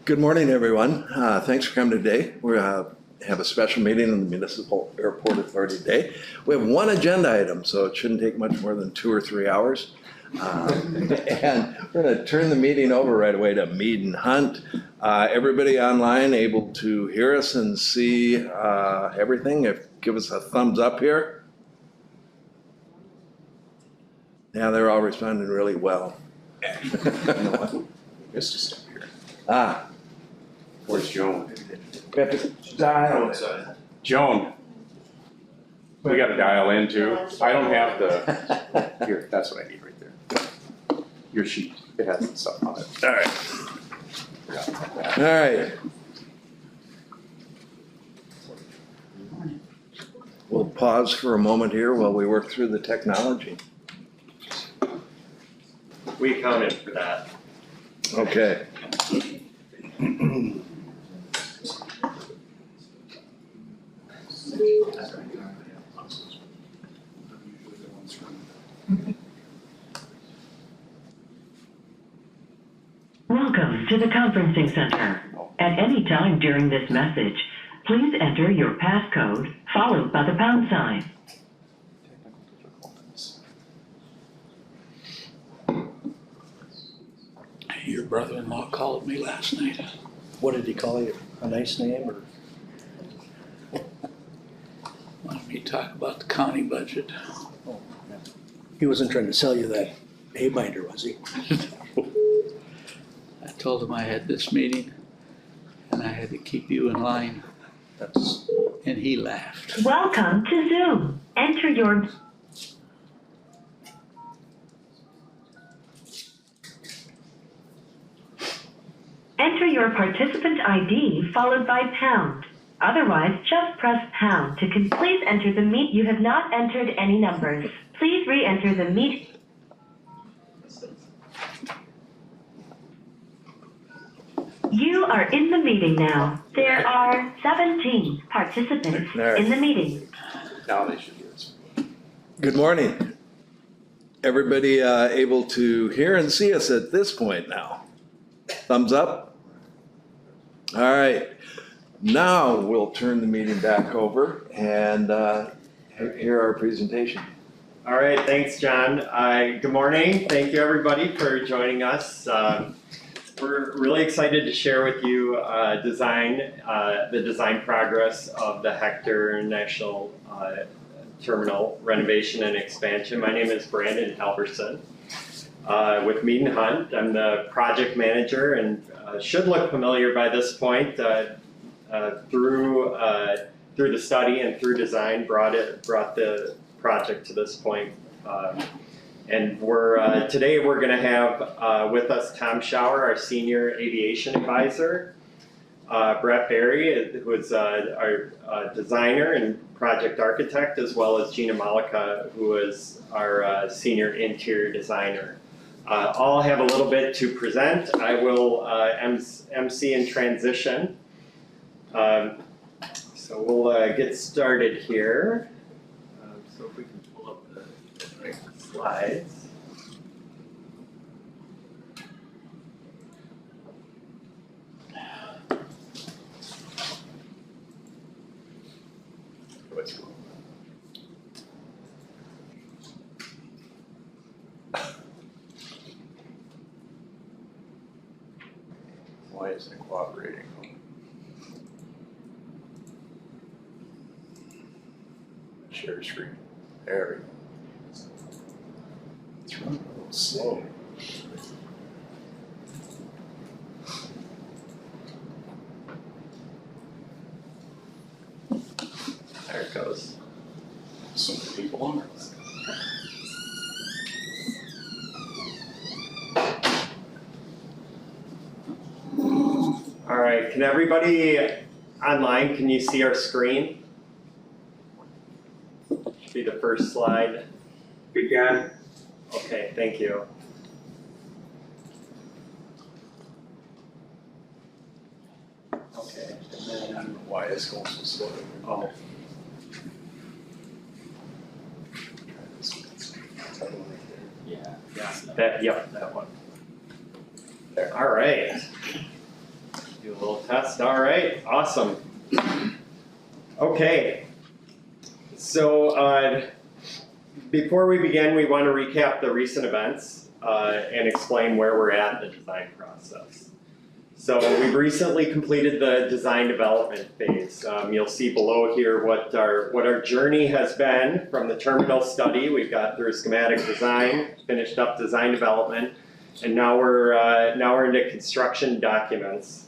Good morning, everyone. Thanks for coming today. We have a special meeting in the Municipal Airport Authority today. We have one agenda item, so it shouldn't take much more than 2 or 3 hours. And we're going to turn the meeting over right away to Mead and Hunt. Everybody online able to hear us and see everything? Give us a thumbs up here. Yeah, they're all responding really well. You know what? Missed a step here. Where's Joan? We have to dial. Joan. We gotta dial in too. I don't have the, here, that's what I need right there. Your sheet, it has some stuff on it. All right. Forgot about that. All right. We'll pause for a moment here while we work through the technology. We accounted for that. Okay. Welcome to the conferencing center. At any time during this message, please enter your passcode followed by the pound sign. Your brother-in-law called me last night. What did he call you? A nice name or? Wanted me to talk about the county budget. Oh, yeah. He wasn't trying to sell you that hay binder, was he? I told him I had this meeting and I had to keep you in line, That's, and he laughed. Welcome to Zoom. Enter your participant ID followed by pound. Otherwise, just press pound to please enter the meet. You have not entered any numbers. Please re-enter the meet. You are in the meeting now. There are 17 participants in the meeting. Now they should hear us. Good morning. Everybody able to hear and see us at this point now? Thumbs up? All right. Now we'll turn the meeting back over and hear our presentation. All right, thanks, John. Good morning. Thank you, everybody, for joining us. We're really excited to share with you the design progress of the Hector International Terminal renovation and expansion. My name is Brandon Halverson with Mead and Hunt. I'm the project manager and should look familiar by this point. Through the study and through design, brought the project to this point. And today we're going to have with us Tom Schauer, our senior aviation advisor, Brett Berry, who is our designer and project architect, as well as Gina Malika, who is our senior interior designer. All have a little bit to present. I will MC in transition. So we'll get started here. So if we can pull up the right slides. Let's go. Why isn't it cooperating? Share screen. There we go. It's running a little slow. There it goes. So many people on it. All right, can everybody online, can you see our screen? Should be the first slide. We can. Okay, thank you. Okay, and I then, don't know why it's going so slow. oh, yeah, that one. There, all right. Do a little test, all right, awesome. Okay. So, before we begin, we want to recap the recent events and explain where we're at in the design process. So we've recently completed the design development phase. You'll see below here what our journey has been from the terminal study. We've got through schematic design, finished up design development, and now we're into construction documents,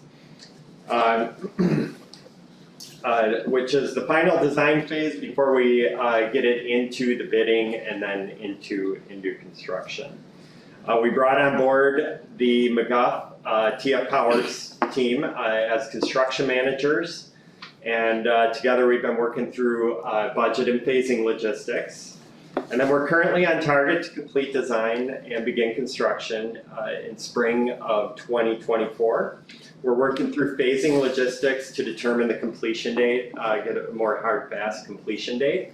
which is the final design phase before we get it into the bidding and then into construction. We brought on board the McGuff TF Powers team as construction managers, and together we've been working through budget and phasing logistics. And then we're currently on target to complete design and begin construction in spring of 2024. We're working through phasing logistics to determine the completion date, get a more hard, fast completion date,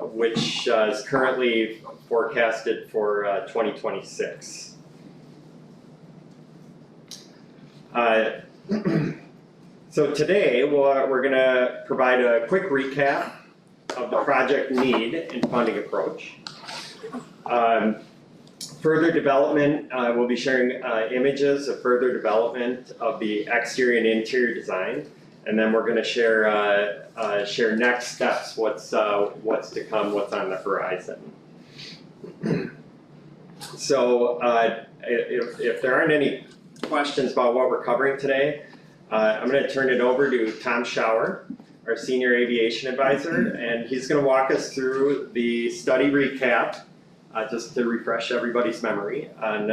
which is currently forecasted for 2026. So today we're going to provide a quick recap of the project need and funding approach. Further development, we'll be sharing images of further development of the exterior and interior design, and then we're going to share next steps, what's to come, what's on the horizon. So if there aren't any questions about what we're covering today, I'm going to turn it over to Tom Schauer, our Senior Aviation Advisor, and he's going to walk us through the study recap, just to refresh everybody's memory on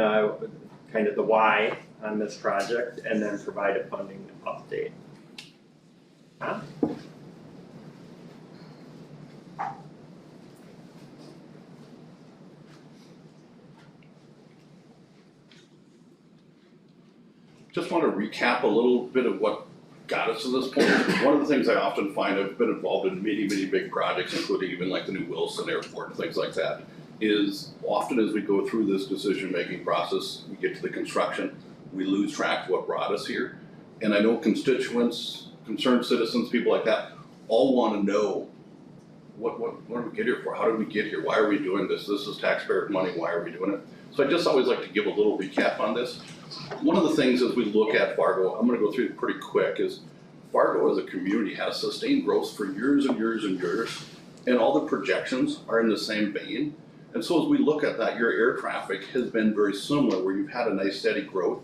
kind of the why on this project, and then provide a funding update. Tom? Just want to recap a little bit of what got us to this point. One of the things I often find, I've been involved in many big projects, including even like the new Wilson Airport and things like that, is often as we go through this decision-making process, we get to the construction, we lose track of what brought us here. And I know constituents, concerned citizens, people like that, all want to know what did we get here for? How did we get here? Why are we doing this? This is taxpayer money, why are we doing it? So I just always like to give a little recap on this. One of the things as we look at Fargo, I'm going to go through it pretty quick, is Fargo as a community has sustained growth for years and years and years, and all the projections are in the same vein. And so as we look at that, your air traffic has been very similar, where you've had a nice steady growth,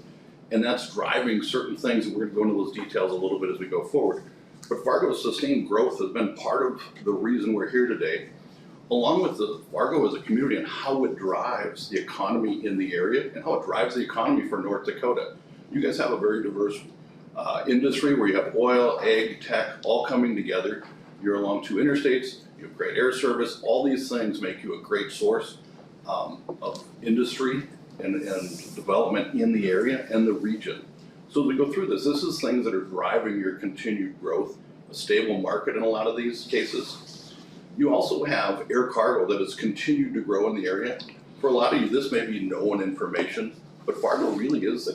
and that's driving certain things, and we're going to go into those details a little bit as we go forward. But Fargo's sustained growth has been part of the reason we're here today, along with the Fargo as a community and how it drives the economy in the area and how it drives the economy for North Dakota. You guys have a very diverse industry where you have oil, ag, tech, all coming together. You're along two interstates, you have great air service, all these things make you a great source of industry and development in the area and the region. So as we go through this is things that are driving your continued growth, a stable market in a lot of these cases. You also have air cargo that has continued to grow in the area. For a lot of you, this may be known information, but Fargo really is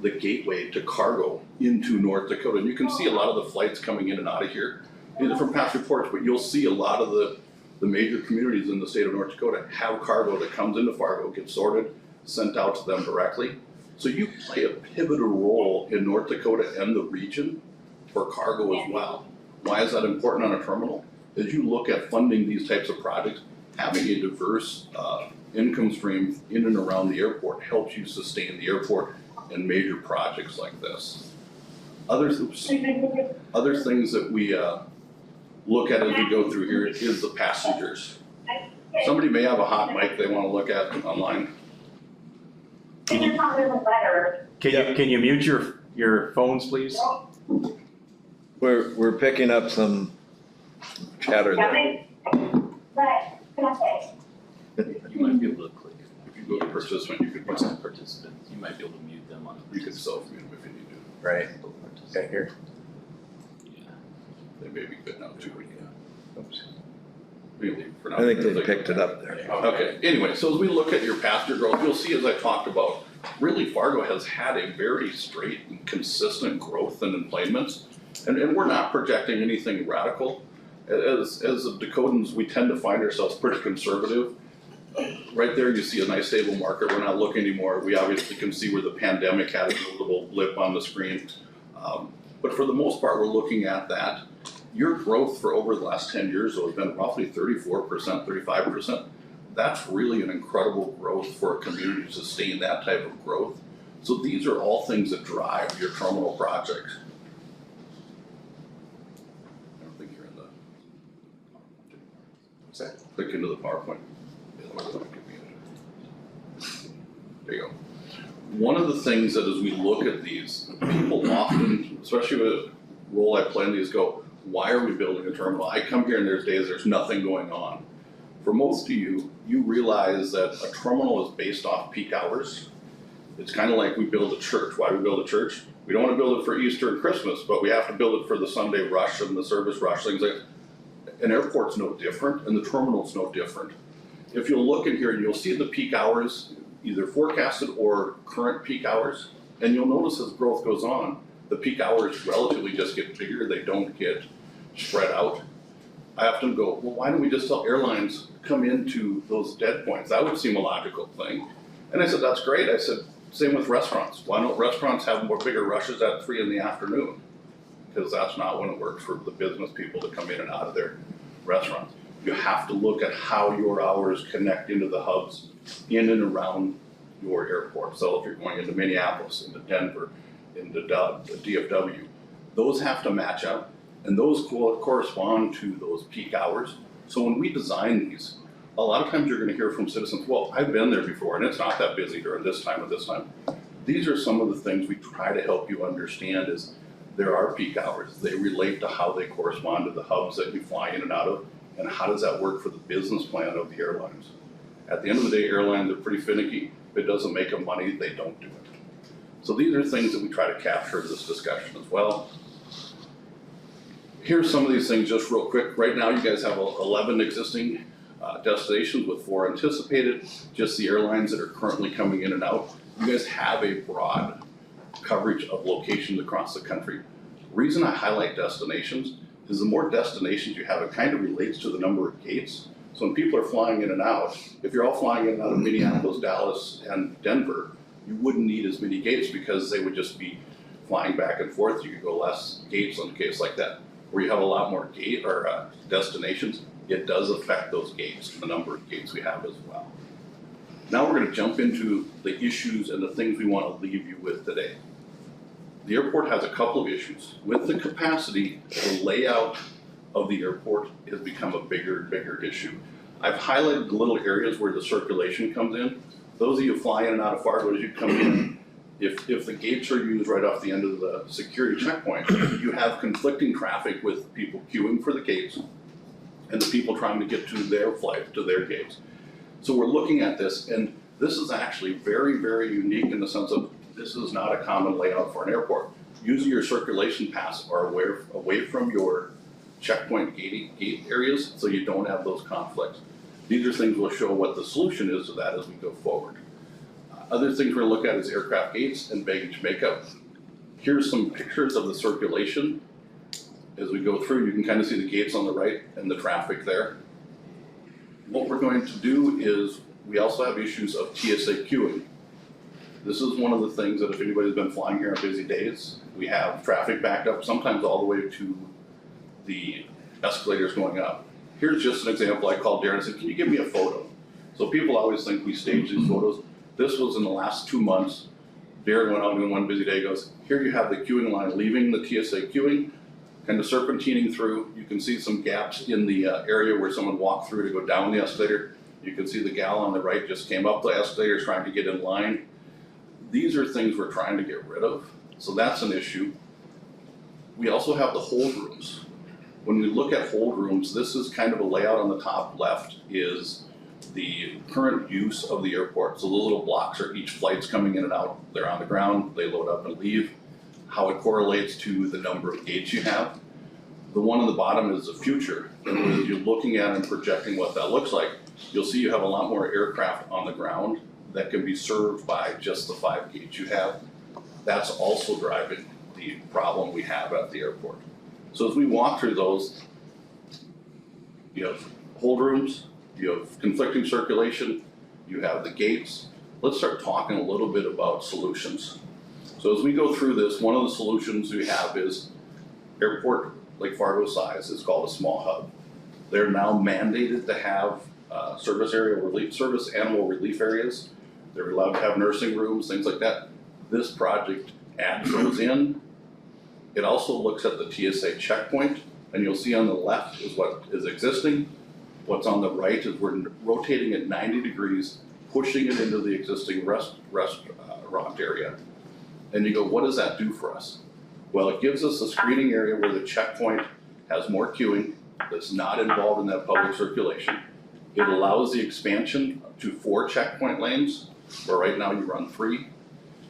the gateway to cargo into North Dakota. And you can see a lot of the flights coming in and out of here, either from past reports, but you'll see a lot of the major communities in the state of North Dakota have cargo that comes into Fargo, gets sorted, sent out to them directly. So you play a pivotal role in North Dakota and the region for cargo as well. Why is that important on a terminal? As you look at funding these types of projects, having a diverse income stream in and around the airport helps you sustain the airport and major projects like this. Other things that we look at as we go through here is the passengers. Somebody may have a hot mic they want to look at online. Can you mute your phones, please? We're picking up some chatter there. You might be able to click. If you go to participant, you could Participants, you might be able to mute them on a you can self-mute them if you need to. Right, participant. okay, here. Yeah. They may be good now too. Oops. We can leave for now. I think they picked it up there. Okay, anyway, so as we look at your passenger growth, you'll see, as I talked about, really Fargo has had a very straight and consistent growth in employments. And we're not projecting anything radical. As Dakotans, we tend to find ourselves pretty conservative. Right there, you see a nice stable market. We're not looking anymore. We obviously can see where the pandemic had a little blip on the screen. But for the most part, we're looking at that. Your growth for over the last 10 years has been roughly 34%, 35%. That's really an incredible growth for a community to sustain that type of growth. So these are all things that drive your terminal projects. I don't think you're in the PowerPoint anymore. What's that? Click into the PowerPoint. There you go. One of the things that as we look at these, people often, especially with a role I play in these, go, why are we building a terminal? I come here and there's days there's nothing going on. For most of you, you realize that a terminal is based off peak hours. It's kind of like we build a church. Why do we build a church? We don't want to build it for Easter and Christmas, but we have to build it for the Sunday rush and the service rush, things like that. An airport's no different, and the terminal's no different. If you'll look in here, you'll see the peak hours, either forecasted or current peak hours, and you'll notice as growth goes on, the peak hours relatively just get bigger, they don't get spread out. I often go, well, why don't we just tell airlines come into those dead points? That would seem a logical thing. And I said, that's great. I said, same with restaurants. Why don't restaurants have more bigger rushes at 3 in the afternoon? Because that's not when it works for the business people to come in and out of their restaurants. You have to look at how your hours connect into the hubs in and around your airport. So if you're going into Minneapolis, into Denver, into DFW, those have to match up, and those correspond to those peak hours. So when we design these, a lot of times you're going to hear from citizens, well, I've been there before and it's not that busy during this time or this time. These are some of the things we try to help you understand is there are peak hours. They relate to how they correspond to the hubs that you fly in and out of, and how does that work for the business plan of the airlines. At the end of the day, airlines are pretty finicky. If it doesn't make them money, they don't do it. So these are things that we try to capture in this discussion as well. Here's some of these things just real quick. Right now you guys have 11 existing destinations with 4 anticipated, just the airlines that are currently coming in and out. You guys have a broad coverage of locations across the country. The reason I highlight destinations is the more destinations you have, it kind of relates to the number of gates. So when people are flying in and out, if you're all flying in and out of Minneapolis, Dallas, and Denver, you wouldn't need as many gates because they would just be flying back and forth. You could go less gates on a case like that. Where you have a lot more gate or destinations, it does affect those gates, the number of gates we have as well. Now we're going to jump into the issues and the things we want to leave you with today. The airport has a couple of issues. With the capacity, the layout of the airport has become a bigger and bigger issue. I've highlighted the little areas where the circulation comes in. Those of you fly in and out of Fargo as you come in, if the gates are used right off the end of the security checkpoint, you have conflicting traffic with people queuing for the gates and the people trying to get to their flight, to their gates. So we're looking at this, and this is actually very, very unique in the sense of this is not a common layout for an airport. Using your circulation paths are away from your checkpoint gate areas so you don't have those conflicts. These are things we'll show what the solution is to that as we go forward. Other things we're going to look at is aircraft gates and baggage makeup. Here's some pictures of the circulation. As we go through, you can kind of see the gates on the right and the traffic there. What we're going to do is we also have issues of TSA queuing. This is one of the things that if anybody's been flying here on busy days, we have traffic backed up, sometimes all the way to the escalators going up. Here's just an example. I called Darren and said, can you give me a photo? So people always think we stage these photos. This was in the last 2 months. Darren went out in one busy day, goes, here you have the queuing line leaving the TSA queuing, kind of serpentining through. You can see some gaps in the area where someone walked through to go down the escalator. You can see the gal on the right just came up the escalator trying to get in line. These are things we're trying to get rid of, so that's an issue. We also have the hold rooms. When we look at hold rooms, this is kind of a layout on the top left is the current use of the airport. So the little blocks are each flight's coming in and out. They're on the ground, they load up and leave. How it correlates to the number of gates you have. The one on the bottom is the future. And as you're looking at and projecting what that looks like, you'll see you have a lot more aircraft on the ground that can be served by just the 5 gates you have. That's also driving the problem we have at the airport. So as we walk through those, you have hold rooms, you have conflicting circulation, you have the gates. Let's start talking a little bit about solutions. So as we go through this, one of the solutions we have is airport Lake Fargo size is called a small hub. They're now mandated to have service animal relief areas. They're allowed to have nursing rooms, things like that. This project adds those in. It also looks at the TSA checkpoint, and you'll see on the left is what is existing. What's on the right is we're rotating it 90 degrees, pushing it into the existing restaurant area. And you go, what does that do for us? Well, it gives us a screening area where the checkpoint has more queuing that's not involved in that public circulation. It allows the expansion to 4 checkpoint lanes, where right now you run 3.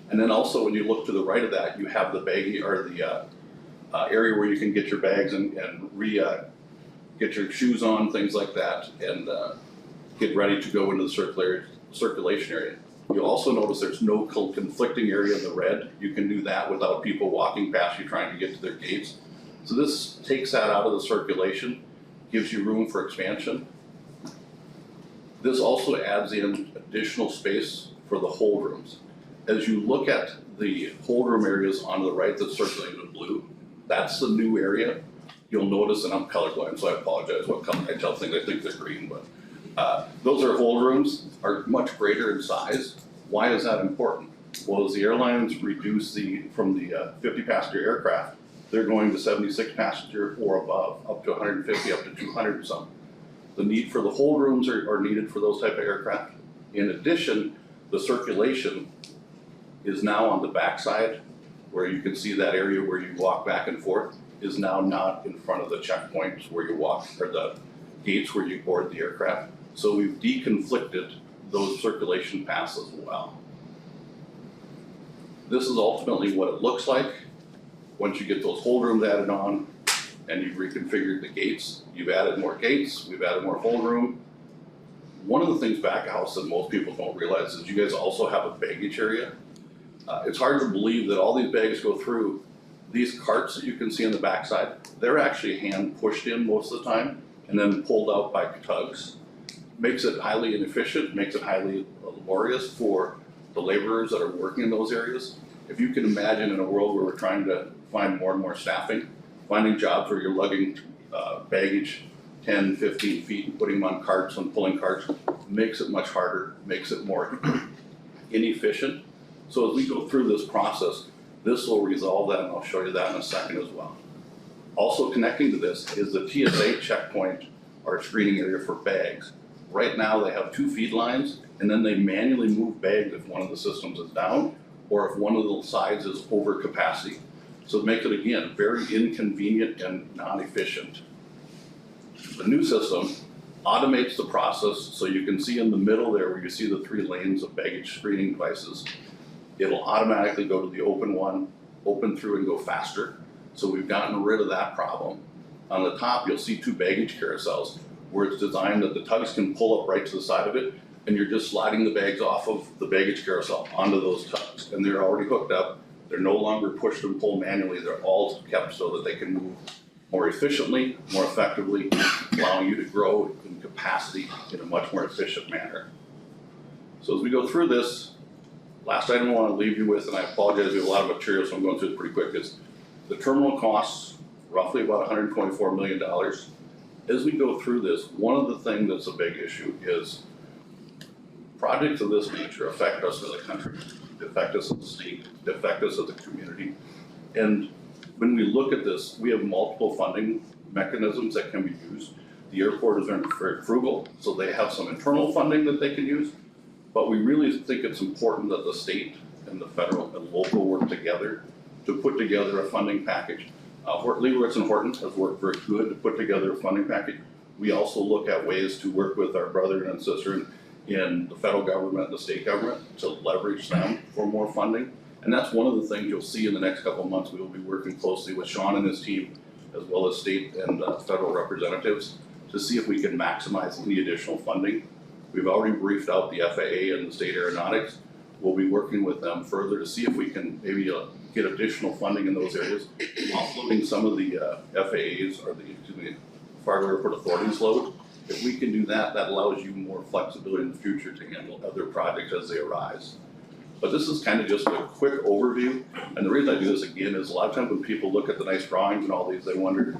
And then also when you look to the right of that, you have the baggie or the area where you can get your bags and get your shoes on, things like that, and get ready to go into the circulation area. You'll also notice there's no conflicting area in the red. You can do that without people walking past you trying to get to their gates. So this takes that out of the circulation, gives you room for expansion. This also adds in additional space for the hold rooms. As you look at the hold room areas on the right that's circulated in blue, that's the new area. You'll notice, and I'm colorblind, so I apologize what color I tell things, I think they're green, but those are hold rooms, are much greater in size. Why is that important? Well, as the airlines reduce from the 50 passenger aircraft, they're going to 76 passenger or above, up to 150, up to 200 some. The need for the hold rooms are needed for those type of aircraft. In addition, the circulation is now on the backside, where you can see that area where you walk back and forth is now not in front of the checkpoints where you walk, or the gates where you board the aircraft. So we've deconflicted those circulation paths as well. This is ultimately what it looks like once you get those hold rooms added on and you've reconfigured the gates. You've added more gates, we've added more hold room. One of the things back of house that most people don't realize is you guys also have a baggage area. It's hard to believe that all these bags go through. These carts that you can see on the backside, they're actually hand pushed in most of the time and then pulled out by tugs. Makes it highly inefficient, makes it highly laborious for the laborers that are working in those areas. If you can imagine in a world where we're trying to find more and more staffing, finding jobs where you're lugging baggage 10, 15 feet and putting them on carts and pulling carts makes it much harder, makes it more inefficient. So as we go through this process, this will resolve that, and I'll show you that in a second as well. Also connecting to this is the TSA checkpoint or screening area for bags. Right now they have 2 feed lines, and then they manually move bags if one of the systems is down or if one of the sides is over capacity. So to make it, again, very inconvenient and non-efficient. The new system automates the process, so you can see in the middle there where you see the 3 lanes of baggage screening devices. It'll automatically go to the open one, open through and go faster. So we've gotten rid of that problem. On the top, you'll see 2 baggage carousels where it's designed that the tugs can pull up right to the side of it, and you're just sliding the bags off of the baggage carousel onto those tugs. And they're already hooked up. They're no longer pushed and pulled manually. They're all kept so that they can move more efficiently, more effectively, allowing you to grow in capacity in a much more efficient manner. So as we go through this, last item I want to leave you with, and I apologize, we have a lot of material, so I'm going through this pretty quick, is the terminal costs roughly about $124 million. As we go through this, one of the things that's a big issue is projects of this nature affect us as a country, affect us as a state, affect us as a community. And when we look at this, we have multiple funding mechanisms that can be used. The airport is very frugal, so they have some internal funding that they can use. But we really think it's important that the state and the federal and local work together to put together a funding package. Leibowitz and Horton has worked very good to put together a funding package. We also look at ways to work with our brother and sister in the federal government and the state government to leverage them for more funding. And that's one of the things you'll see in the next couple of months. We will be working closely with Sean and his team, as well as state and federal representatives, to see if we can maximize any additional funding We've already briefed out the FAA and the state aeronautics. We'll be working with them further to see if we can maybe get additional funding in those areas, offloading some of the FAA's or the Fargo Airport Authority's load. If we can do that, that allows you more flexibility in the future to handle other projects as they arise. But this is kind of just a quick overview, and the reason I do this again is a lot of times when people look at the nice drawings and all these, they wonder,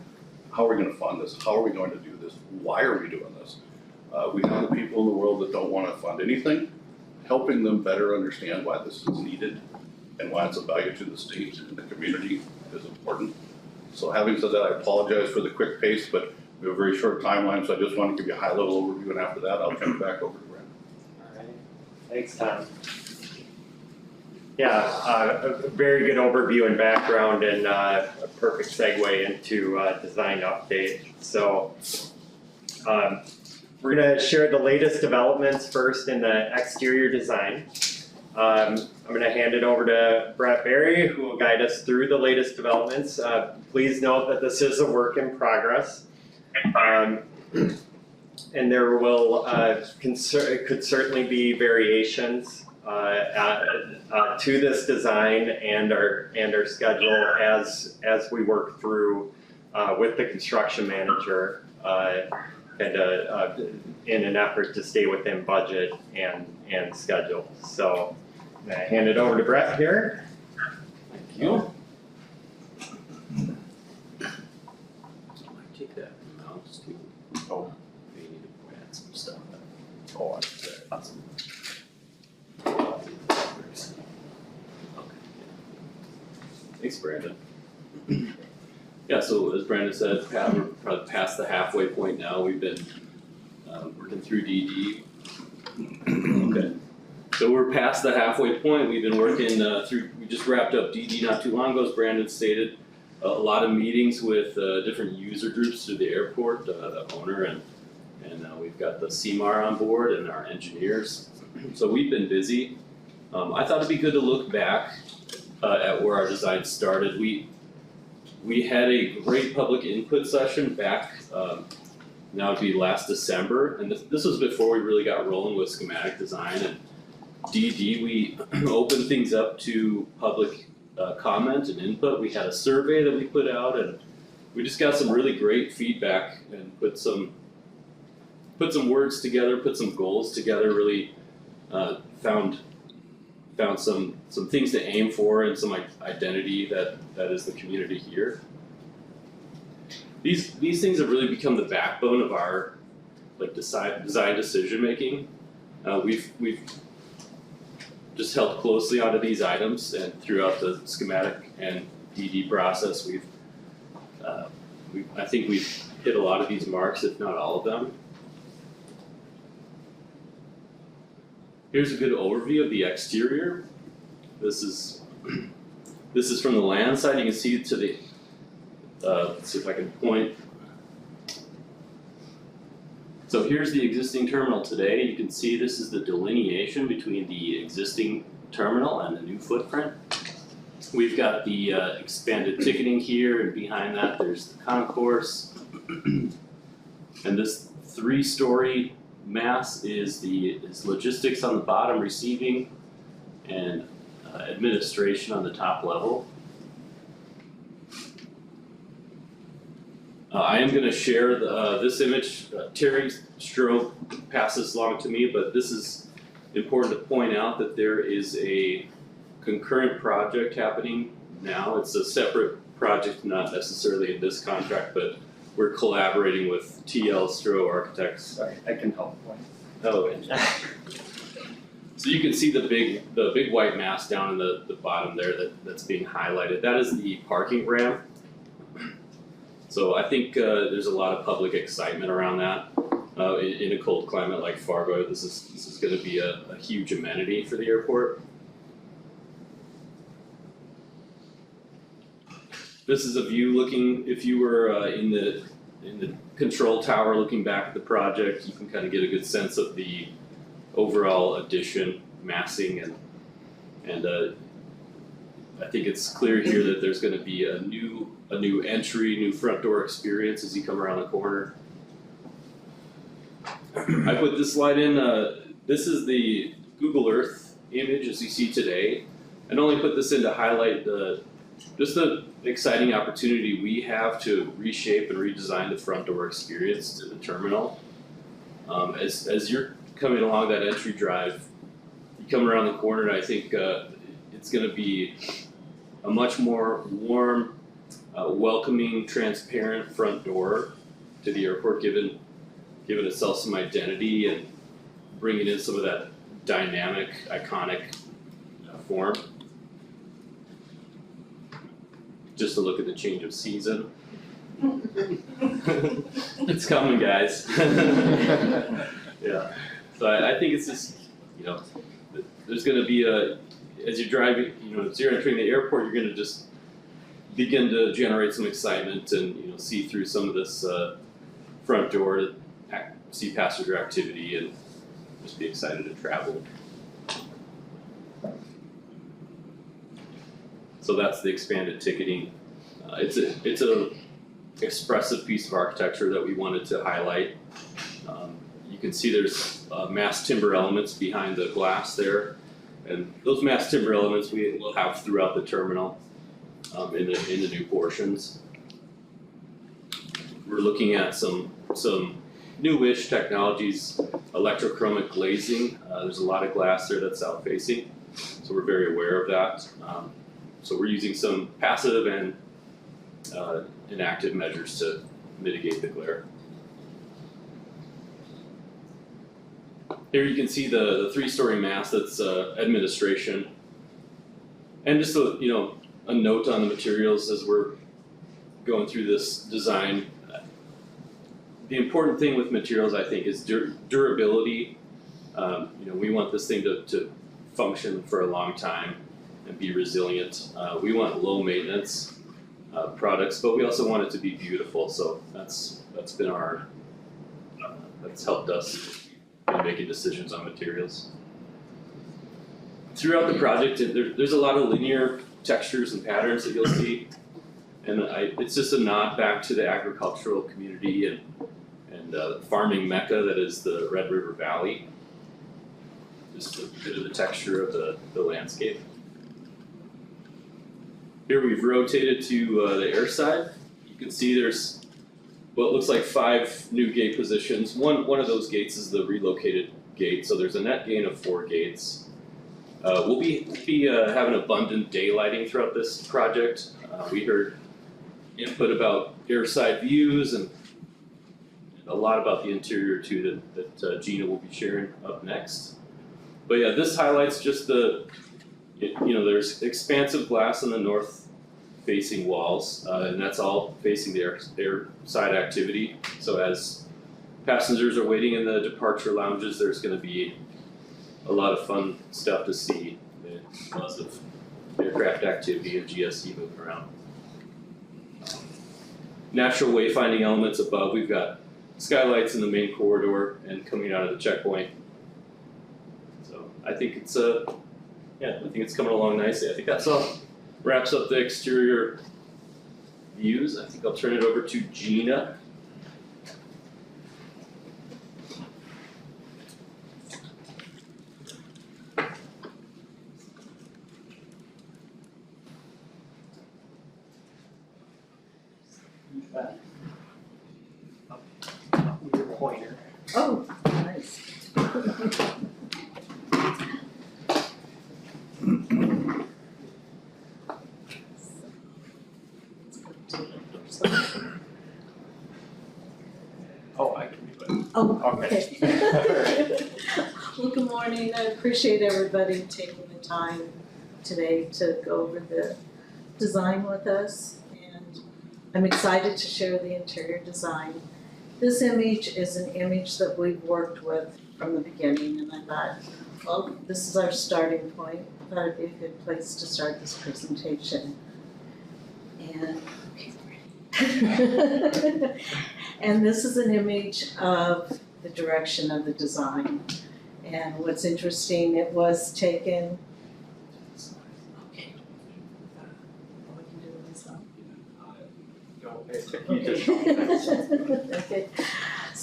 how are we gonna fund this? How are we going to do this? Why are we doing this? We have the people in the world that don't wanna fund anything. Helping them better understand why this is needed and why it's of value to the state and the community is important. So having said that, I apologize for the quick pace, but we have a very short timeline, so I just want to give you a high-level overview, and after that, I'll turn it back over to Brent. All right, thanks, Tom. Yeah, a very good overview and background and a perfect segue into design update. So we're gonna share the latest developments first in the exterior design. I'm gonna hand it over to Brett Berry, who will guide us through the latest developments. Please note that this is a work in progress. And there will could certainly be variations to this design and our schedule as we work through with the construction manager and in an effort to stay within budget and schedule. So I'm gonna hand it over to Brett here. Thank you. Take that mouse too. Oh. We need to add some stuff. Oh, awesome. Thanks, Brandon. Yeah, so as Brandon said, we're probably past the halfway point now. We've been working through DD. Okay. So we're past the halfway point. We've been working through, we just wrapped up DD not too long ago, as Brandon stated. A lot of meetings with different user groups through the airport, the owner, and we've got the CMAR on board and our engineers. So we've been busy. I thought it'd be good to look back at where our design started. We had a great public input session back, now it'd be last December, and this was before we really got rolling with schematic design and DD. We opened things up to public comment and input. We had a survey that we put out, and we just got some really great feedback and put some words together, put some goals together, really found some things to aim for and some identity that is the community here. These things have really become the backbone of our design decision making. We've just held closely onto these items, and throughout the schematic and DD process, I think we've hit a lot of these marks, if not all of them. Here's a good overview of the exterior. This is from the land side. You can see to the, let's see if I can point. So here's the existing terminal today. You can see this is the delineation between the existing terminal and the new footprint. We've got the expanded ticketing here, and behind that there's the concourse. And this 3-story mass is logistics on the bottom, receiving, and administration on the top level. I am going to share this image. Terry Stroh passed this along to me, but this is important to point out that there is a concurrent project happening now. It's a separate project, not necessarily in this contract, but we're collaborating with TL Stroh Architects. Sorry, I can help. Oh, so you can see the big white mass down in the bottom there that's being highlighted. That is the parking ramp. So I think there's a lot of public excitement around that. In a cold climate like Fargo, this is going to be a huge amenity for the airport. This is a view looking, if you were in the control tower looking back at the project, you can kind of get a good sense of the overall addition, massing, and I think it's clear here that there's going to be a new entry, new front door experience as you come around the corner. I put this slide in, this is the Google Earth image as you see today. And only put this in to highlight just the exciting opportunity we have to reshape and redesign the front door experience to the terminal. As you're coming along that entry drive, you come around the corner, and I think it's going to be a much more warm, welcoming, transparent front door to the airport, giving itself some identity and bringing in some of that dynamic, iconic form. Just to look at the change of season. It's coming, guys. Yeah. So I think it's just, there's going to be as you're driving, as you're entering the airport, you're going to just begin to generate some excitement and, see through some of this front door, to see passenger activity and just be excited to travel. So that's the expanded ticketing. It's a expressive piece of architecture that we wanted to highlight. You can see there's mass timber elements behind the glass there, and those mass timber elements we will have throughout the terminal in the new portions. We're looking at some newish technologies, electrochromic glazing. There's a lot of glass there that's south facing, so we're very aware of that. So we're using some passive and inactive measures to mitigate the glare. Here you can see the 3-story mast that's administration. And just a note on the materials as we're going through this design. The important thing with materials, I think, is durability. We want this thing to function for a long time and be resilient. We want low maintenance products, but we also want it to be beautiful. So that's been that's helped us in making decisions on materials. Throughout the project, there's a lot of linear textures and patterns that you'll see, and it's just a nod back to the agricultural community and farming mecca that is the Red River Valley. Just a bit of the texture of the landscape. Here we've rotated to the air side. You can see there's what looks like 5 new gate positions. One of those gates is the relocated gate, so there's a net gain of 4 gates. We'll be having abundant daylighting throughout this project. We heard input about airside views and a lot about the interior too that Gina will be sharing up next. But yeah, this highlights just there's expansive glass on the north facing walls, and that's all facing the air side activity. So as passengers are waiting in the departure lounges, there's going to be a lot of fun stuff to see. Lots of aircraft activity and GSC moving around. Natural wayfinding elements above. We've got skylights in the main corridor and coming out of the checkpoint. So I think it's coming along nicely. I think that's all wraps up the exterior views. I think I'll turn it over to Gina. Your pointer. Oh, nice. Oh, I can do it. Oh, Okay. okay. Well, good morning. I appreciate everybody taking the time today to go over the design with us. And I'm excited to share the interior design. This image is an image that we've worked with from the beginning, and I thought, well, this is our starting point. I thought it'd be a good place to start this presentation. And and this is an image of the direction of the design. And what's interesting, it was taken. Okay. We can do this one. You just Okay.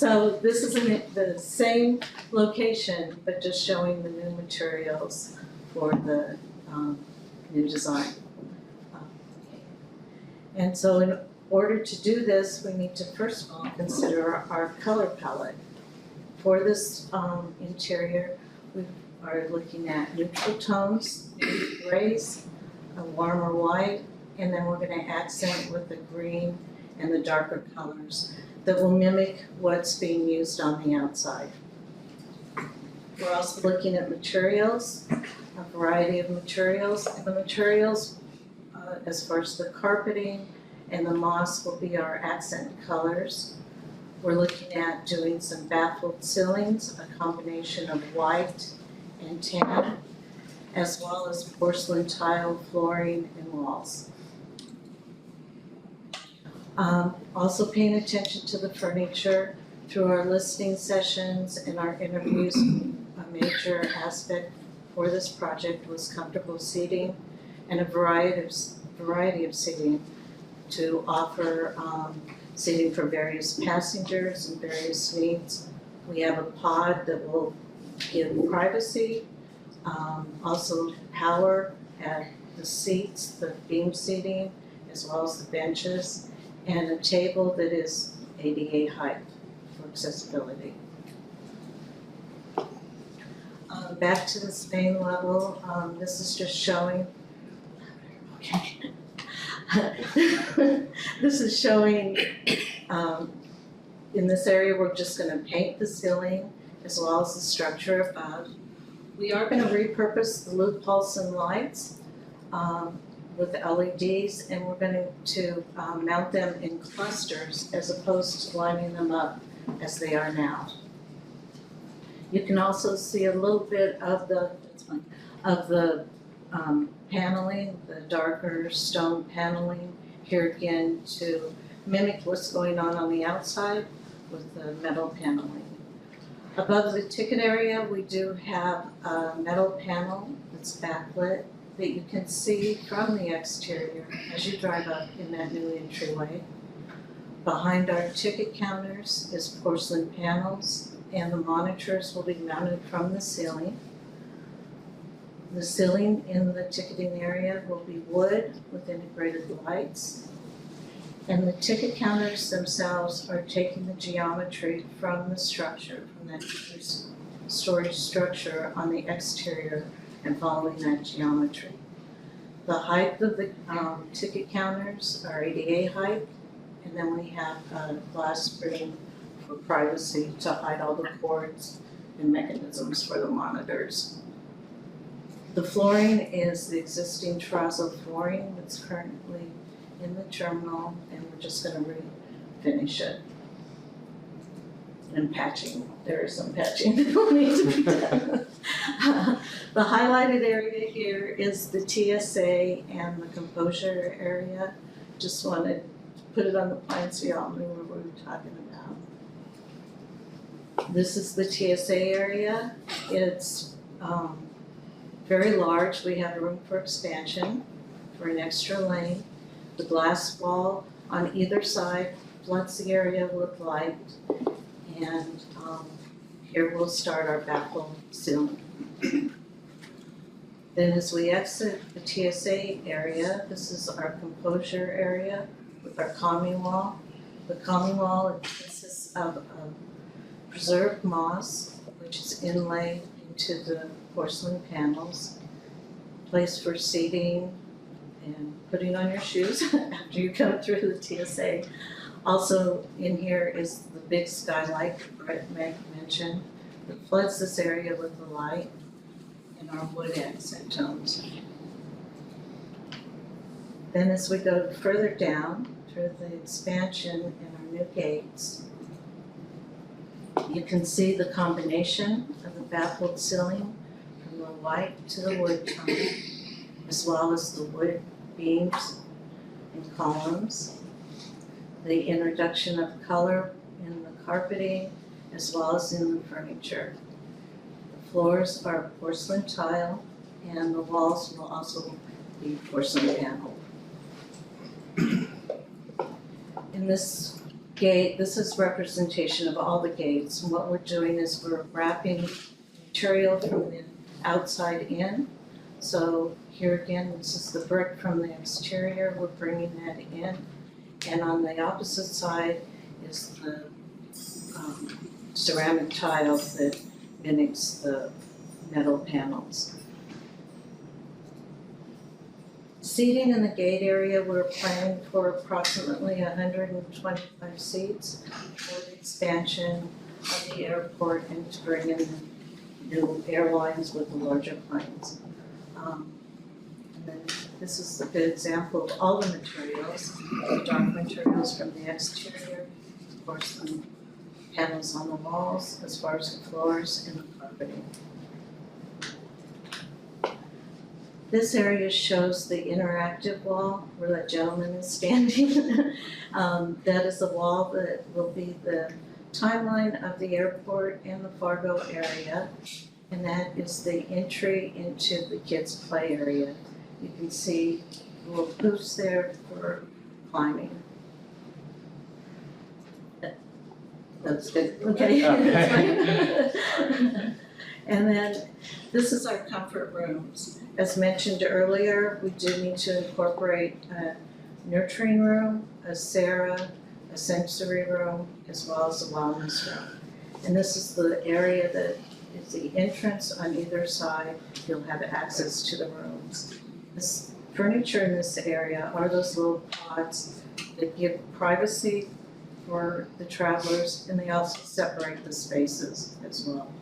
So this is the same location, but just showing the new materials for the new design. And so in order to do this, we need to first of all consider our color palette. For this interior, we are looking at neutral tones, grays, a warmer white, and then we're gonna accent with the green and the darker colors that will mimic what's being used on the outside. We're also looking at materials, a variety of materials. And the materials, as far as the carpeting and the moss, will be our accent colors. We're looking at doing some baffled ceilings, a combination of white and tan, as well as porcelain tile flooring and walls. Also paying attention to the furniture through our listening sessions and our interviews. A major aspect for this project was comfortable seating and a variety of seating to offer seating for various passengers and various needs. We have a pod that will give privacy, also power at the seats, the beam seating, as well as the benches, and a table that is ADA height for accessibility. Back to this main level, this is just showing, this is showing, in this area, we're just gonna paint the ceiling as well as the structure above. We are gonna repurpose the Lou Paulson lights with LEDs, and we're going to mount them in clusters as opposed to lining them up as they are now. You can also see a little bit of the paneling, the darker stone paneling here again to mimic what's going on the outside with the metal paneling. Above the ticket area, we do have a metal panel that's backlit that you can see from the exterior as you drive up in that new entryway. Behind our ticket counters is porcelain panels, and the monitors will be mounted from the ceiling. The ceiling in the ticketing area will be wood with integrated lights. And the ticket counters themselves are taking the geometry from the structure, from that storage structure on the exterior and following that geometry. The height of the ticket counters are ADA height, and then we have a glass screen for privacy to hide all the cords and mechanisms for the monitors. The flooring is the existing terrazzo flooring that's currently in the terminal, and we're just gonna refinish it. And patching, there is some patching that will need to be done. The highlighted area here is the TSA and the composure area. Just wanted to put it on the plan so y'all knew what we were talking about. This is the TSA area. It's very large. We have room for expansion for an extra lane. The glass wall on either side floods the area with light. And here we'll start our baffled ceiling. Then as we exit the TSA area, this is our composure area with our calming wall. The calming wall consists of preserved moss, which is inlaid into the porcelain panels, place for seating and putting on your shoes after you come through the TSA. Also in here is the big skylight that Brett mentioned that floods this area with the light and our wood accent tones. Then as we go further down through the expansion and our new gates, you can see the combination of the baffled ceiling from the white to the wood tone, as well as the wood beams and columns. The introduction of color in the carpeting as well as in the furniture. The floors are porcelain tile and the walls will also be porcelain panel. In this gate, this is representation of all the gates. And what we're doing is we're wrapping material from the outside in. So here again, this is the brick from the exterior, we're bringing that in. And on the opposite side is the ceramic tile that mimics the metal panels. Seating in the gate area, we're planning for approximately 125 seats for the expansion of the airport and to bring in new airlines with the larger planes. And then this is a good example of all the materials, the dark materials from the exterior, of course, the panels on the walls, as far as the floors and the carpeting. This area shows the interactive wall where that gentleman is standing. That is the wall that will be the timeline of the airport and the Fargo area. And that is the entry into the kids' play area. You can see little booths there for climbing. That's good, okay. That's fine. And then this is our comfort rooms. As mentioned earlier, we do need to incorporate a nurturing room, a Sarah, a sensory room, as well as a wellness room. And this is the area that is the entrance on either side. You'll have access to the rooms. This furniture in this area are those little pods that give privacy for the travelers, and they also separate the spaces as well.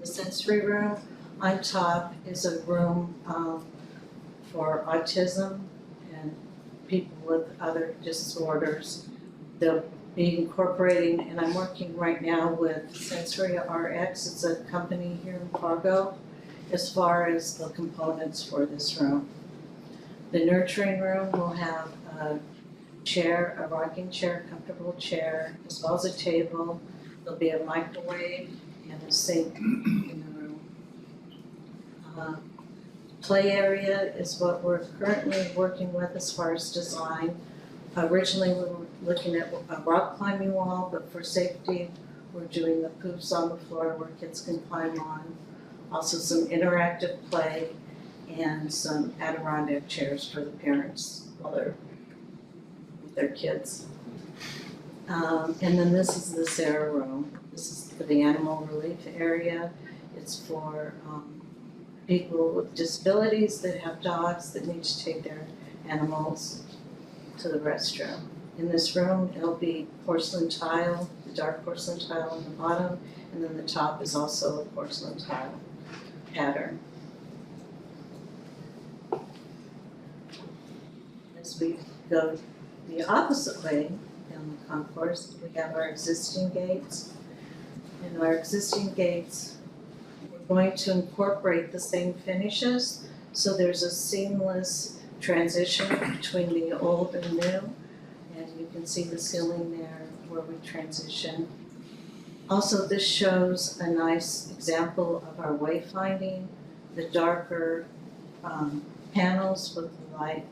The sensory room on top is a room for autism and people with other disorders. They'll be incorporating, and I'm working right now with Sensoria RX, it's a company here in Fargo, as far as the components for this room. The nurturing room will have a chair, a rocking chair, comfortable chair, as well as a table. There'll be a microwave and a sink in the room. Play area is what we're currently working with as far as design. Originally, we were looking at a rock climbing wall, but for safety, we're doing the poofs on the floor where kids can climb on. Also some interactive play and some Adirondack chairs for the parents while they're with their kids. And then this is the Sarah room. This is for the animal relief area. It's for people with disabilities that have dogs that need to take their animals to the restroom. In this room, it'll be porcelain tile, the dark porcelain tile on the bottom, and then the top is also a porcelain tile pattern. As we go the opposite way down the concourse, we have our existing gates. And our existing gates, we're going to incorporate the same finishes, so there's a seamless transition between the old and new. And you can see the ceiling there where we transition. Also, this shows a nice example of our wayfinding, the darker panels with the light,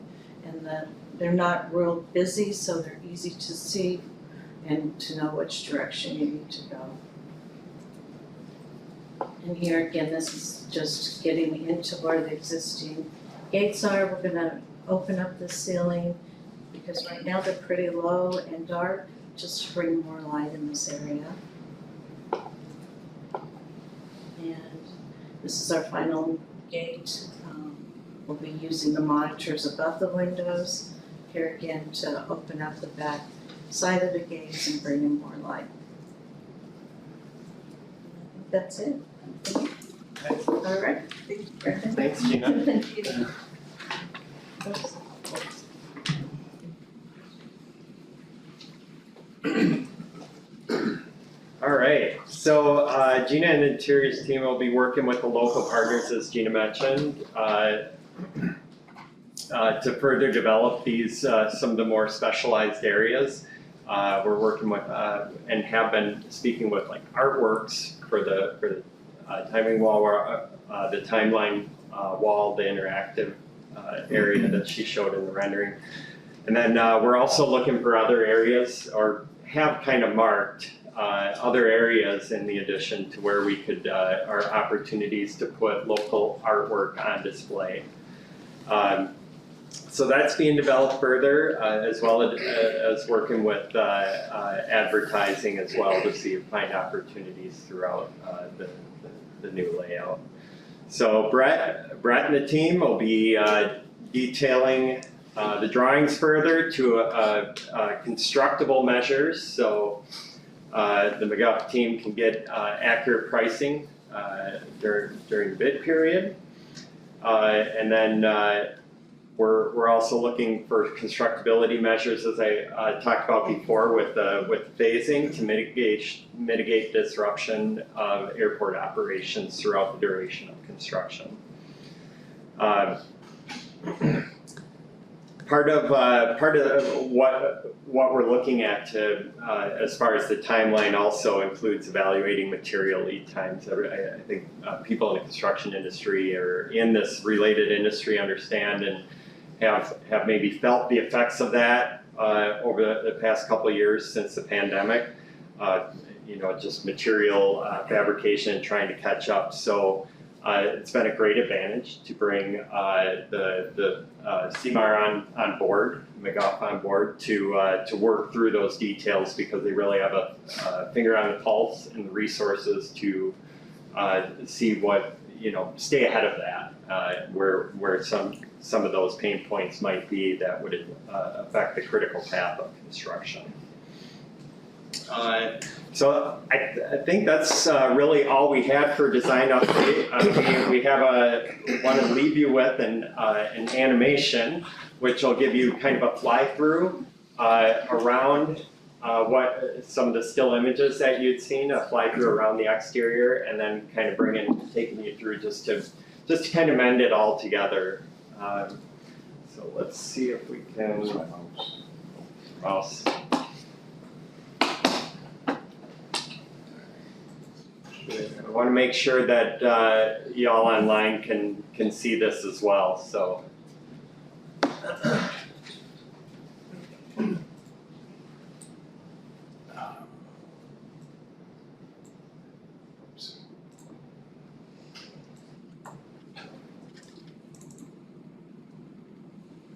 and they're not real busy, so they're easy to see and to know which direction you need to go. And here again, this is just getting into where the existing gates are. We're gonna open up the ceiling because right now they're pretty low and dark, just to bring more light in this area. And this is our final gate. We'll be using the monitors above the windows here again to open up the back side of the gates and bring in more light. That's it. All right. Thanks, Gina. Thank you. Oops. All right, so Gina and the Interiors team will be working with the local partners, as Gina mentioned, to further develop these, some of the more specialized areas. We're working with, and have been speaking with like Artworks for the timing wall, the timeline wall, the interactive area that she showed in the rendering. And then we're also looking for other areas, or have kind of marked other areas in the addition to where we could, our opportunities to put local artwork on display. So that's being developed further, as well as working with advertising as well to see if find opportunities throughout the new layout. So Brett and the team will be detailing the drawings further to constructible measures, so the McGuff team can get accurate pricing during the bid period. And then we're also looking for constructability measures, as I talked about before, with phasing to mitigate disruption of airport operations throughout the duration of construction. Part of what we're looking at to as far as the timeline also includes evaluating material lead times. I think people in the construction industry or in this related industry understand and have maybe felt the effects of that over the past couple of years since the pandemic. Just material fabrication and trying to catch up. So it's been a great advantage to bring the CMAR on board, McGuff on board, to work through those details, because they really have a finger on the pulse and the resources to see what, stay ahead of that, where some of those pain points might be that would affect the critical path of construction. So I think that's really all we had for design update. We have want to leave you with an animation, which will give you kind of a fly-through around what some of the still images that you'd seen, a fly-through around the exterior, and then kind of taking you through just to kind of mend it all together. So let's see if we can. Mouse. I want to make sure that y'all online can see this as well. So.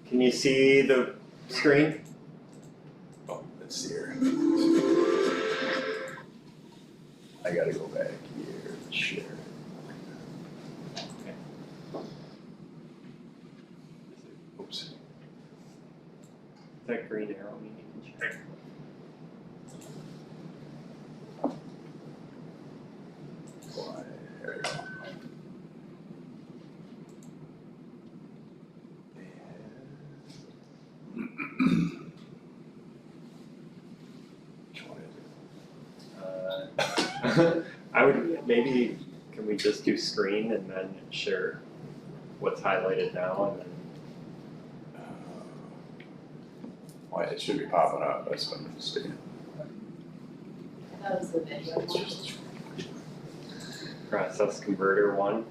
Can you see the screen? Oh, let's see here. I gotta go back here and share. Oops. That green arrow meaning check. There we go. I would maybe, can we just do screen and then share what's highlighted now and then. Well, it should be popping up, that's what I'm seeing. That was the video one. Process converter one.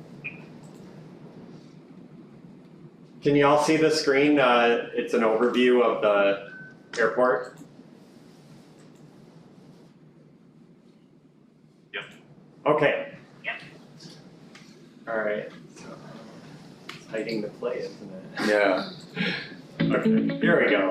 Can you all see the screen? It's an overview of the airport. Yep. Okay. Yep. All right. So, it's hiding the play, isn't it? Yeah. Okay. Here we go.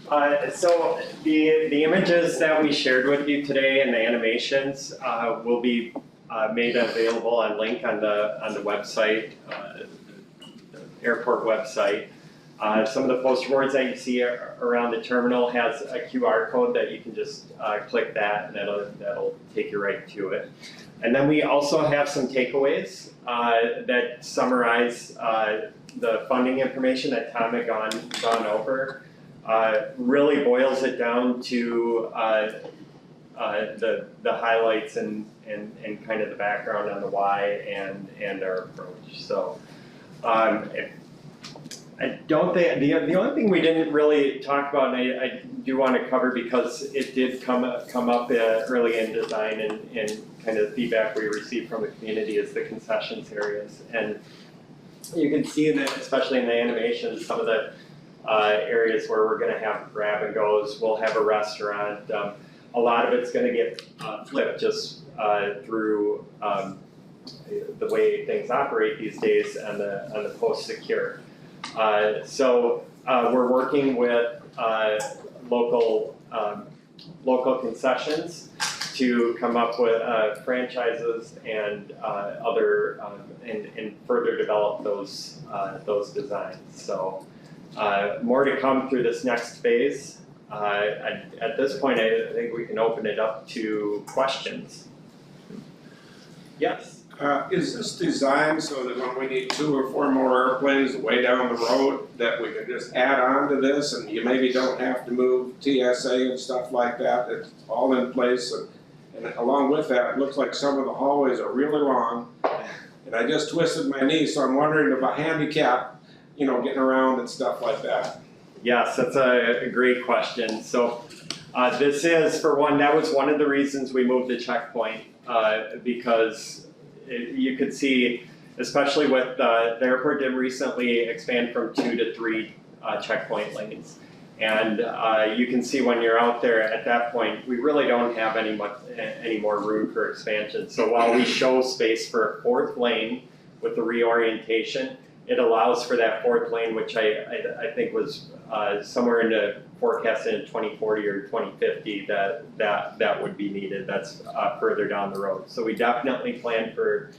So the images that we shared with you today and the animations will be made available on link on the website, the airport website. Some of the poster boards that you see around the terminal has a QR code that you can just click that, and that'll take you right to it. And then we also have some takeaways that summarize the funding information that Tom had gone over. Really boils it down to the highlights and kind of the background on the why and our approach. So I don't think the only thing we didn't really talk about, and I do want to cover because it did come up early in design and kind of the feedback we received from the community, is the concessions areas. And you can see that, especially in the animation, some of the areas where we're going to have grab and goes. We'll have a restaurant. A lot of it's going to get flipped just through the way things operate these days on the post-secure. So we're working with local concessions to come up with franchises and other and further develop those designs. So more to come through this next phase. At this point, I think we can open it up to questions. Yes. Is this designed so that when we need 2 or 4 more airplanes way down the road, that we can just add on to this and you maybe don't have to move TSA and stuff like that? It's all in place, and along with that, it looks like some of the hallways are really long. And I just twisted my knee, so I'm wondering if a handicap, getting around and stuff like that. Yes, that's a great question. So this is, for one, that was one of the reasons we moved the checkpoint, because you could see, especially with the airport did recently expand from 2 to 3 checkpoint lanes. And you can see when you're out there at that point, we really don't have any more room for expansion. So while we show space for a 4th lane with the reorientation, it allows for that 4th lane, which I think was somewhere in the forecasted in 2040 or 2050 that would be needed. That's further down the road. So we definitely plan for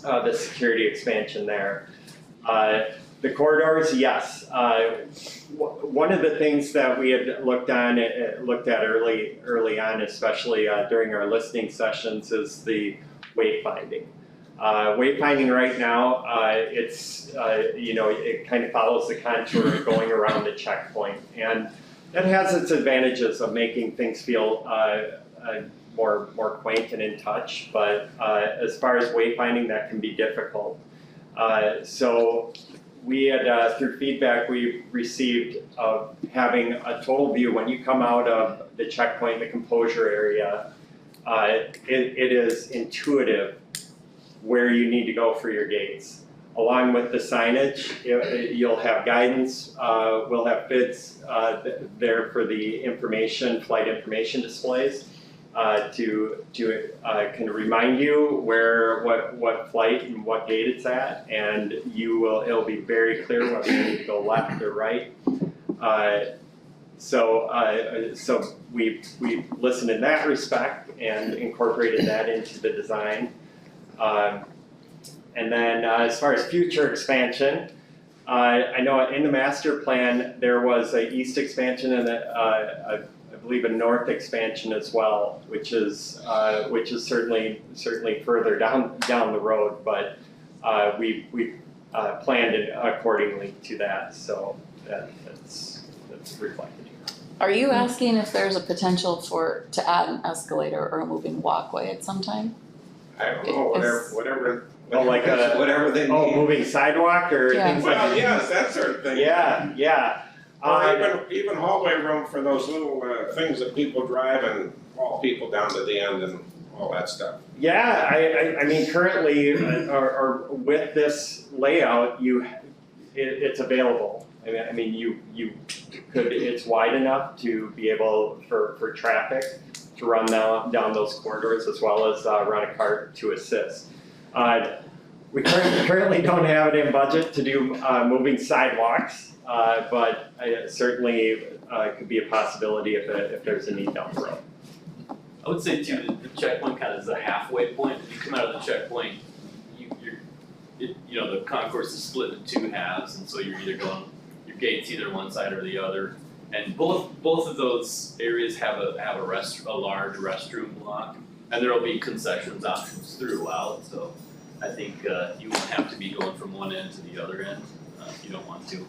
the security expansion there. The corridors, yes. One of the things that we had looked at early on, especially during our listening sessions, is the wayfinding. Wayfinding right now, it's it kind of follows the contour going around the checkpoint, and that has its advantages of making things feel more quaint and in touch. But as far as wayfinding, that can be difficult. So we had through feedback we received of having a total view when you come out of the checkpoint, the composure area. It is intuitive where you need to go for your gates. Along with the signage, you'll have guidance. We'll have FIDs there for the flight information displays to kind of remind you what flight and what gate it's at, and it'll be very clear whether you need to go left or right. So we've listened in that respect and incorporated that into the design. And then as far as future expansion, I know in the master plan there was a east expansion and I believe a north expansion as well, which is certainly further down the road, but we planned it accordingly to that, so that's reflected here. Are you asking if there's a potential to add an escalator or a moving walkway at some time? I don't know, whatever they need. Oh, moving sidewalk or things like that? Well, yes, that sort of thing. Yeah. Or even hallway room for those little things that people drive and haul people down to the end and all that stuff. Yeah, I mean currently, or with this layout, it's available. I mean you could, it's wide enough to be able for traffic to run down those corridors, as well as run a cart to assist. We currently don't have it in budget to do moving sidewalks. but certainly could be a possibility if there's a need down the road. I would say too, the checkpoint kind of is a halfway point. If you come out of the checkpoint, the concourse is split into two halves, and so you're either going, your gate's either one side or the other. And both of those areas have a large restroom block, and there will be concessions options throughout. So I think you won't have to be going from one end to the other end if you don't want to.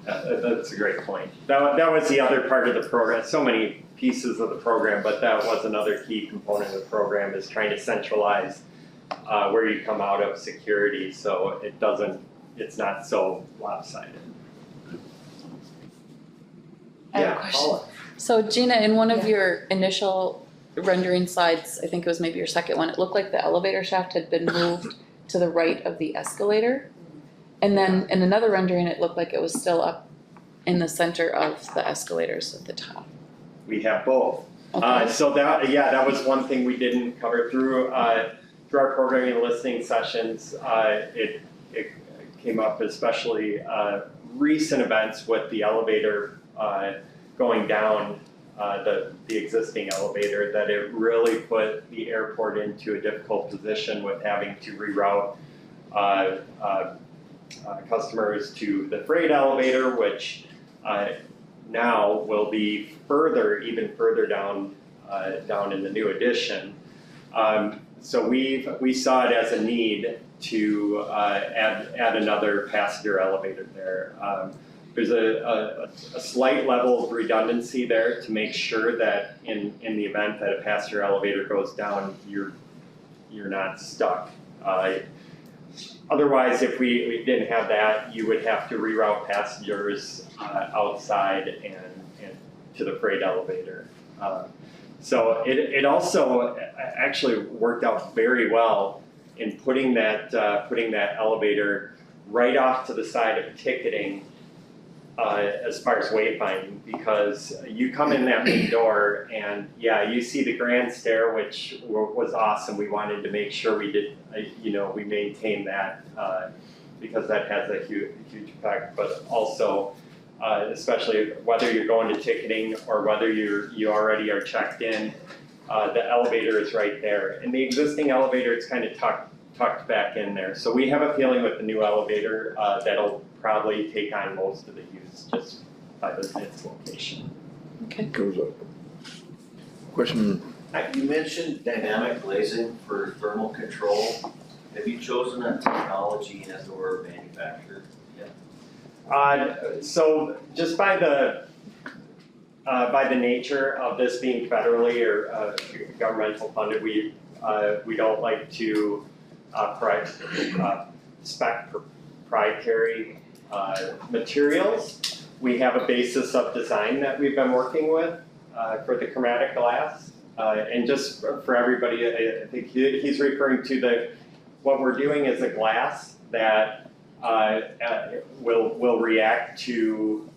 That's a great point. That was the other part of the program. So many pieces of the program, but that was another key component of the program, is trying to centralize where you come out of security, so it's not so lopsided. I have a question. So Gina, in one of your initial rendering slides, I think it was maybe your second one, it looked like the elevator shaft had been moved to the right of the escalator. And then in another rendering, it looked like it was still up in the center of the escalators at the top. We have both. Okay. So that was one thing we didn't cover through our programming and listening sessions. It came up, especially recent events with the elevator going down the existing elevator, that it really put the airport into a difficult position with having to reroute customers to the freight elevator, which now will be even further down in the new addition. So we saw it as a need to add another passenger elevator there. There's a slight level of redundancy there to make sure that in the event that a passenger elevator goes down, you're not stuck. Otherwise, if we didn't have that, you would have to reroute passengers outside and to the freight elevator. So it also actually worked out very well in putting that elevator right off to the side of ticketing as far as wayfinding, because you come in that main door and you see the grand stair, which was awesome. We wanted to make sure we did, we maintained that because that has a huge effect, but also especially whether you're going to ticketing or whether you already are checked in, the elevator is right there. And the existing elevator is kind of tucked back in there. So we have a feeling with the new elevator that'll probably take on most of the use just by its location. Okay. Goes up. Question, You mentioned dynamic glazing for thermal control. Have you chosen a technology and or manufacturer yet? So just by the nature of this being federally or governmental funded, we don't like to spec proprietary materials. We have a basis of design that we've been working with for the chromatic glass. And just for everybody, I think he's referring to what we're doing is a glass that will react to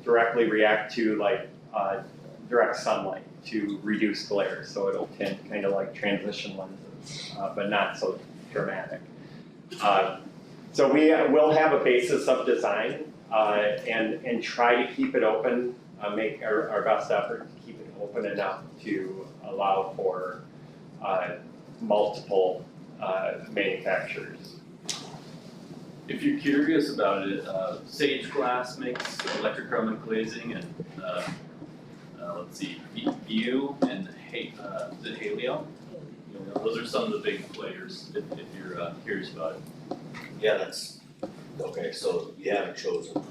directly react to direct sunlight to reduce glare. So it'll tint kind of like transition lenses, but not so dramatic. So we will have a basis of design and try to keep it open, make our best effort to keep it open enough to allow for multiple manufacturers. If you're curious about it, Sage Glass makes electrochromic glazing, and let's see, View and is it Halio? Those are some of the big players if you're curious about it. Yeah, that's, okay, so you haven't chosen.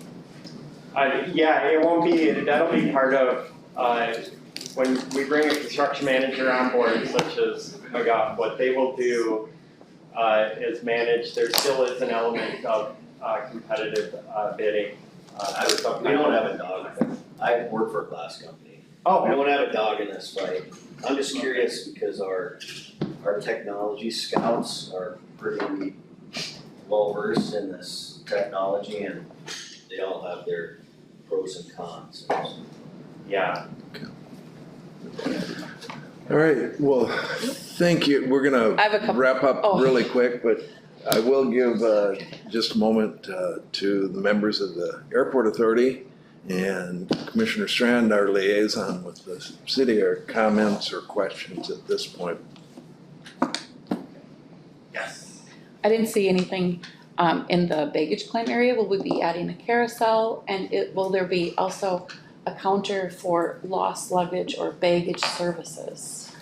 It won't be, that'll be part of, when we bring a construction manager on board, such as McGuff, what they will do is manage, there still is an element of competitive bidding. We don't have a dog. I work for a glass company. Oh, We don't have a dog in this fight. I'm just curious because our technology scouts are pretty well versed in this technology and they all have their pros and cons. yeah. all right, well, thank you. We're I have a gonna couple- wrap up oh. really quick, but I will give just a moment to the members of the Airport Authority and Commissioner Strand, our liaison with the city, or comments or questions at this point. Yes. I didn't see anything in the baggage claim area. Will we be adding a carousel? And will there be also a counter for lost luggage or baggage services?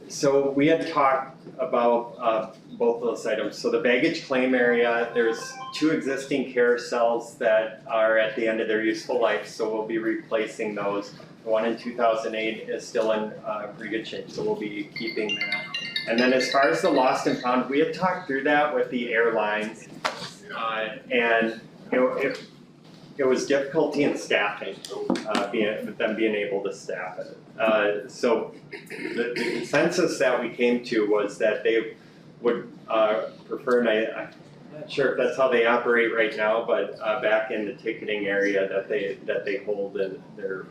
So we had talked about both of those items. So the baggage claim area, there's 2 existing carousels that are at the end of their useful life, so we'll be replacing those. The one in 2008 is still in pretty good shape, so we'll be keeping that. And then as far as the lost and found, we had talked through that with the airlines, and it was difficulty in staffing, them being able to staff it. So the consensus that we came to was that they would prefer, and I'm not sure if that's how they operate right now, but back in the ticketing area that they hold in their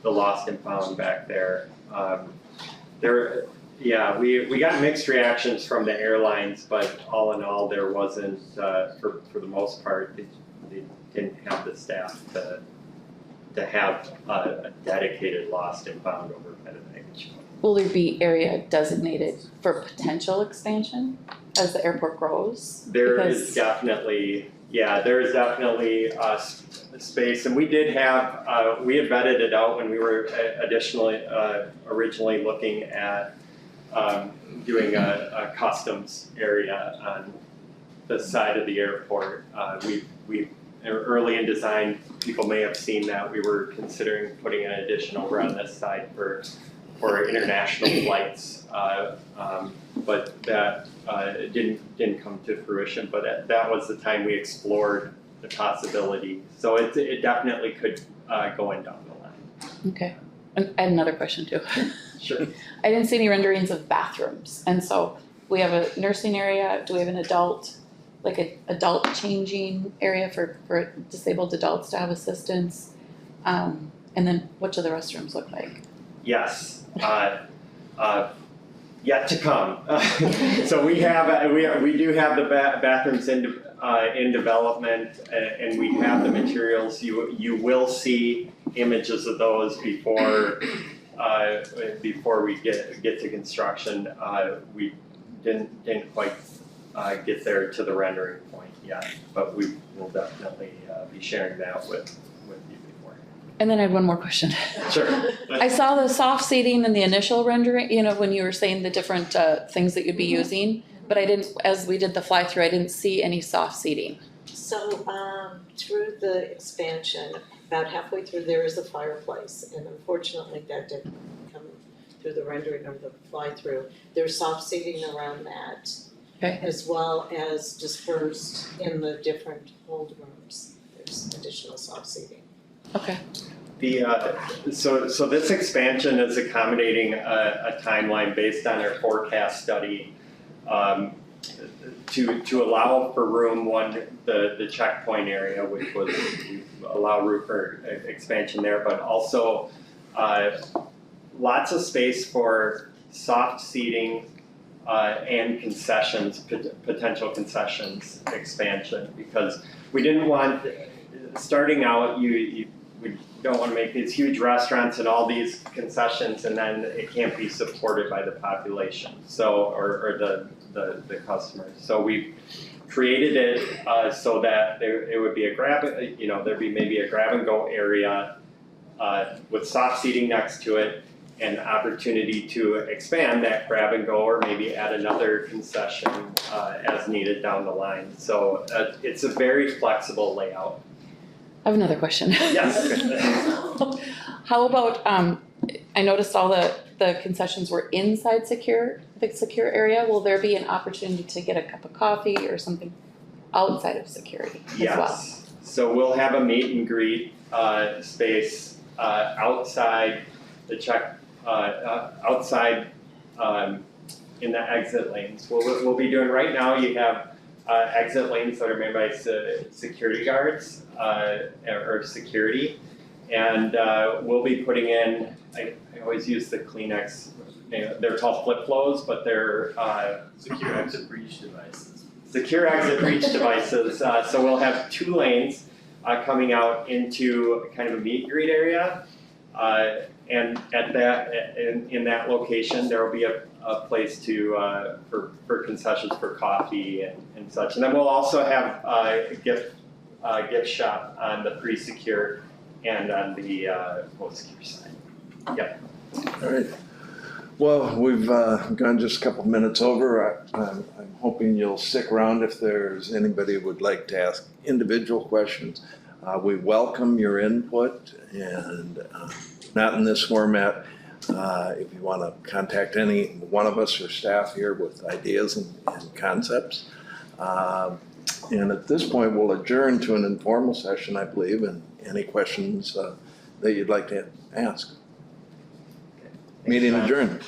the lost and found back there. Yeah, we got mixed reactions from the airlines, but all in all, there wasn't, for the most part, they didn't have the staff to have a dedicated lost and found overhead baggage. Will there be area designated for potential expansion as the airport grows? There is definitely space, and we did have, we had vetted it out when we were originally looking at doing a customs area on the side of the airport. We early in design, people may have seen that we were considering putting an addition over on this side for international flights, but that didn't come to fruition. But that was the time we explored the possibility. So it definitely could go in down the line. Okay, and I had another question too. Sure. I didn't see any renderings of bathrooms, and so we have a nursing area. Do we have an adult changing area for disabled adults to have assistance? And then what do the restrooms look like? Yes, yet to come. So we do have the bathrooms in development, and we have the materials. You will see images of those before we get to construction. We didn't quite get there to the rendering point yet, but we will definitely be sharing that with you before. And then I had one more question. Sure. I saw the soft seating in the initial rendering, when you were saying the different things that you'd be using, but I didn't, as we did the fly through, I didn't see any soft seating. So through the expansion, about halfway through there is a fireplace, and unfortunately that didn't come through the rendering or the fly through. There's soft seating around that. Okay. As well as dispersed in the different hold rooms. There's additional soft seating. Okay. So this expansion is accommodating a timeline based on our forecast study to allow for room one, the checkpoint area, which was allow room for expansion there, but also lots of space for soft seating and concessions, potential concessions expansion, because we didn't want, starting out, we don't want to make these huge restaurants and all these concessions and then it can't be supported by the population, so, or the customers. So we created it so that it would be there'd be maybe a grab and go area with soft seating next to it, and opportunity to expand that grab and go, or maybe add another concession as needed down the line. So it's a very flexible layout. I have another question. Yes. How about, I noticed all the concessions were inside the secure area. Will there be an opportunity to get a cup of coffee or something outside of security as well? Yes. So we'll have a meet and greet space outside the outside in the exit lanes. We'll be doing right now. You have exit lanes that are made by security guards or security, And we'll be putting in, I always use the Kleenex, they're called flip flows, but they're Secure exit breach devices. secure exit breach devices. So we'll have 2 lanes coming out into kind of a meet and greet area. And at that, in that location, there will be a place to, for concessions for coffee and such. And then we'll also have a gift shop on the pre-secure and on the post-secure side. Yep. All right. Well, we've gone just a couple minutes over. I'm hoping you'll stick around if there's anybody who would like to ask individual questions. We welcome your input, and not in this format. If you want to contact any one of us or staff here with ideas and concepts. And at this point, we'll adjourn to an informal session, I believe, and any questions that you'd like to ask. Meeting adjourned.